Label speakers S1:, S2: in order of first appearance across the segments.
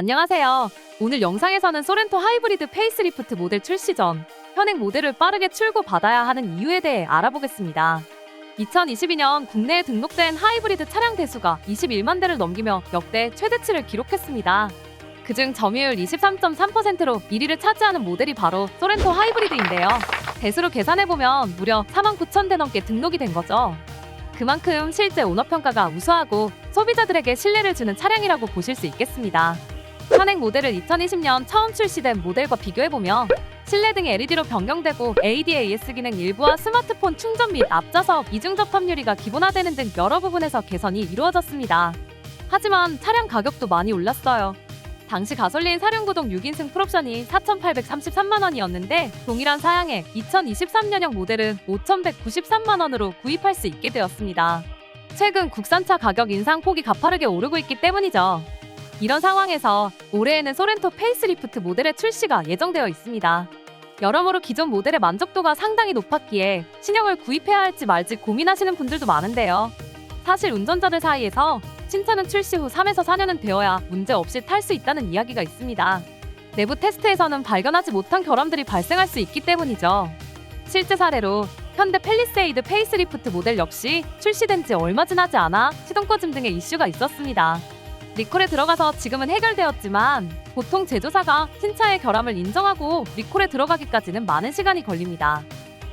S1: 안녕하세요. 오늘 영상에서는 소렌토 하이브리드 페이스리프트 모델 출시 전 현행 모델을 빠르게 출고받아야 하는 이유에 대해 알아보겠습니다. 2022년 국내에 등록된 하이브리드 차량 대수가 21만 대를 넘기며 역대 최대치를 기록했습니다. 그중 점유율 23.3%로 1위를 차지하는 모델이 바로 소렌토 하이브리드인데요. 대수로 계산해보면 무려 49,000대 넘게 등록이 된 거죠. 그만큼 실제 오너평가가 우수하고 소비자들에게 신뢰를 주는 차량이라고 보실 수 있겠습니다. 현행 모델을 2020년 처음 출시된 모델과 비교해보면 실내 등이 LED로 변경되고 ADAS 기능 일부와 스마트폰 충전 및 앞좌석 이중 접합 유리가 기본화되는 등 여러 부분에서 개선이 이루어졌습니다. 하지만 차량 가격도 많이 올랐어요. 당시 가솔린 사륜구동 6인승 풀옵션이 4,833만 원이었는데 동일한 사양의 2023년형 모델은 5,193만 원으로 구입할 수 있게 되었습니다. 최근 국산차 가격 인상 폭이 가파르게 오르고 있기 때문이죠. 이런 상황에서 올해에는 소렌토 페이스리프트 모델의 출시가 예정되어 있습니다. 여러모로 기존 모델의 만족도가 상당히 높았기에 신형을 구입해야 할지 말지 고민하시는 분들도 많은데요. 사실 운전자들 사이에서 신차는 출시 후 3에서 4년은 되어야 문제없이 탈 수 있다는 이야기가 있습니다. 내부 테스트에서는 발견하지 못한 결함들이 발생할 수 있기 때문이죠. 실제 사례로 현대 팰리세이드 페이스리프트 모델 역시 출시된 지 얼마 지나지 않아 시동 꺼짐 등의 이슈가 있었습니다. 리콜에 들어가서 지금은 해결되었지만 보통 제조사가 신차의 결함을 인정하고 리콜에 들어가기까지는 많은 시간이 걸립니다.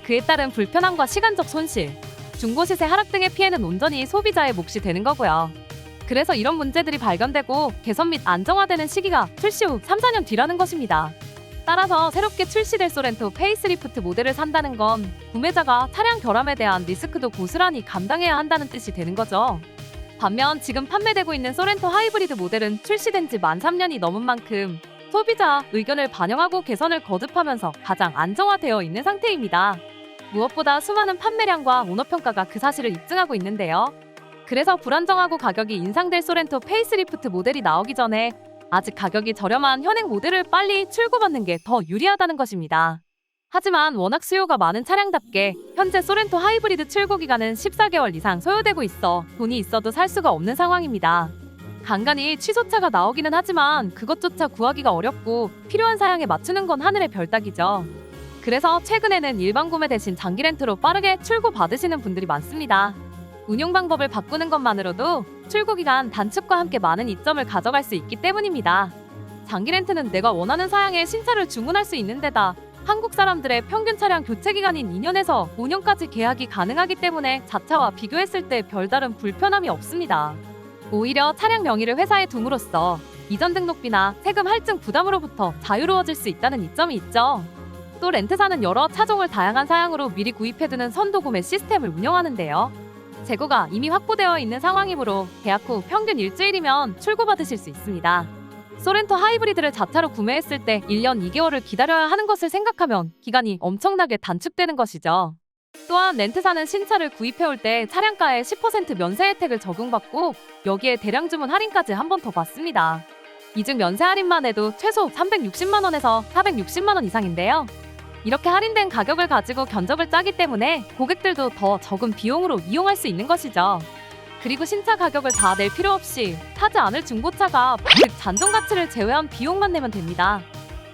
S1: 그에 따른 불편함과 시간적 손실, 중고 시세 하락 등의 피해는 온전히 소비자의 몫이 되는 거고요. 그래서 이런 문제들이 발견되고 개선 및 안정화되는 시기가 출시 후 3, 4년 뒤라는 것입니다. 따라서 새롭게 출시될 소렌토 페이스리프트 모델을 산다는 건 구매자가 차량 결함에 대한 리스크도 고스란히 감당해야 한다는 뜻이 되는 거죠. 반면 지금 판매되고 있는 소렌토 하이브리드 모델은 출시된 지 만 3년이 넘은 만큼 소비자 의견을 반영하고 개선을 거듭하면서 가장 안정화되어 있는 상태입니다. 무엇보다 수많은 판매량과 오너평가가 그 사실을 입증하고 있는데요. 그래서 불안정하고 가격이 인상될 소렌토 페이스리프트 모델이 나오기 전에 아직 가격이 저렴한 현행 모델을 빨리 출고받는 게 더 유리하다는 것입니다. 하지만 워낙 수요가 많은 차량답게 현재 소렌토 하이브리드 출고 기간은 14개월 이상 소요되고 있어 돈이 있어도 살 수가 없는 상황입니다. 간간히 취소차가 나오기는 하지만 그것조차 구하기가 어렵고 필요한 사양에 맞추는 건 하늘의 별 따기죠. 그래서 최근에는 일반 구매 대신 장기 렌트로 빠르게 출고 받으시는 분들이 많습니다. 운용 방법을 바꾸는 것만으로도 출고 기간 단축과 함께 많은 이점을 가져갈 수 있기 때문입니다. 장기 렌트는 내가 원하는 사양의 신차를 주문할 수 있는 데다 한국 사람들의 평균 차량 교체 기간인 2년에서 5년까지 계약이 가능하기 때문에 자차와 비교했을 때 별다른 불편함이 없습니다. 오히려 차량 명의를 회사에 둠으로써 이전 등록비나 세금 할증 부담으로부터 자유로워질 수 있다는 이점이 있죠. 또 렌트사는 여러 차종을 다양한 사양으로 미리 구입해두는 선도 구매 시스템을 운영하는데요. 재고가 이미 확보되어 있는 상황이므로 계약 후 평균 일주일이면 출고받으실 수 있습니다. 소렌토 하이브리드를 자차로 구매했을 때 1년 2개월을 기다려야 하는 것을 생각하면 기간이 엄청나게 단축되는 것이죠. 또한 렌트사는 신차를 구입해올 때 차량가에 10% 면세 혜택을 적용받고 여기에 대량 주문 할인까지 한 번 더 받습니다. 이중 면세 할인만 해도 최소 360만 원에서 460만 원 이상인데요. 이렇게 할인된 가격을 가지고 견적을 짜기 때문에 고객들도 더 적은 비용으로 이용할 수 있는 것이죠. 그리고 신차 가격을 다 낼 필요 없이 타지 않을 중고차가 즉 잔존 가치를 제외한 비용만 내면 됩니다.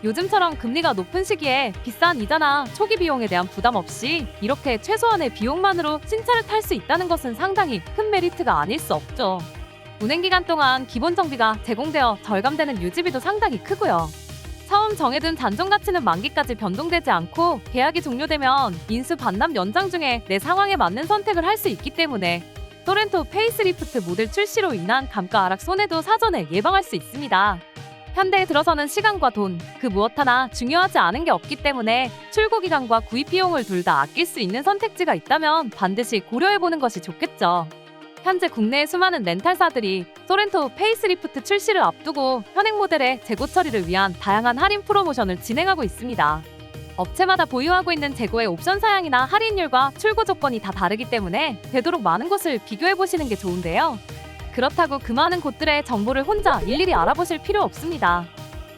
S1: 요즘처럼 금리가 높은 시기에 비싼 이자나 초기 비용에 대한 부담 없이 이렇게 최소한의 비용만으로 신차를 탈 수 있다는 것은 상당히 큰 메리트가 아닐 수 없죠. 운행기간 동안 기본 정비가 제공되어 절감되는 유지비도 상당히 크고요. 처음 정해둔 잔존 가치는 만기까지 변동되지 않고 계약이 종료되면 인수 반납 연장 중에 내 상황에 맞는 선택을 할 수 있기 때문에 소렌토 페이스리프트 모델 출시로 인한 감가 하락 손해도 사전에 예방할 수 있습니다. 현대에 들어서는 시간과 돈, 그 무엇 하나 중요하지 않은 게 없기 때문에 출고 기간과 구입 비용을 둘 다 아낄 수 있는 선택지가 있다면 반드시 고려해보는 것이 좋겠죠. 현재 국내의 수많은 렌탈사들이 소렌토 페이스리프트 출시를 앞두고 현행 모델의 재고 처리를 위한 다양한 할인 프로모션을 진행하고 있습니다. 업체마다 보유하고 있는 재고의 옵션 사양이나 할인율과 출고 조건이 다 다르기 때문에 되도록 많은 곳을 비교해보시는 게 좋은데요. 그렇다고 그 많은 곳들의 정보를 혼자 일일이 알아보실 필요 없습니다.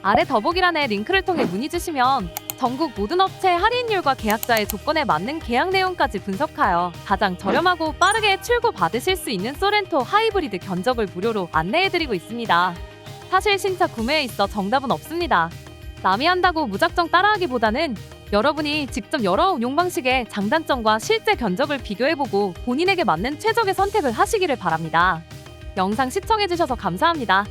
S1: 아래 더보기란에 링크를 통해 문의 주시면 전국 모든 업체 할인율과 계약자의 조건에 맞는 계약 내용까지 분석하여 가장 저렴하고 빠르게 출고 받으실 수 있는 소렌토 하이브리드 견적을 무료로 안내해드리고 있습니다. 사실 신차 구매에 있어 정답은 없습니다. 남이 한다고 무작정 따라하기보다는 여러분이 직접 여러 운용 방식의 장단점과 실제 견적을 비교해보고 본인에게 맞는 최적의 선택을 하시기를 바랍니다. 영상 시청해주셔서 감사합니다.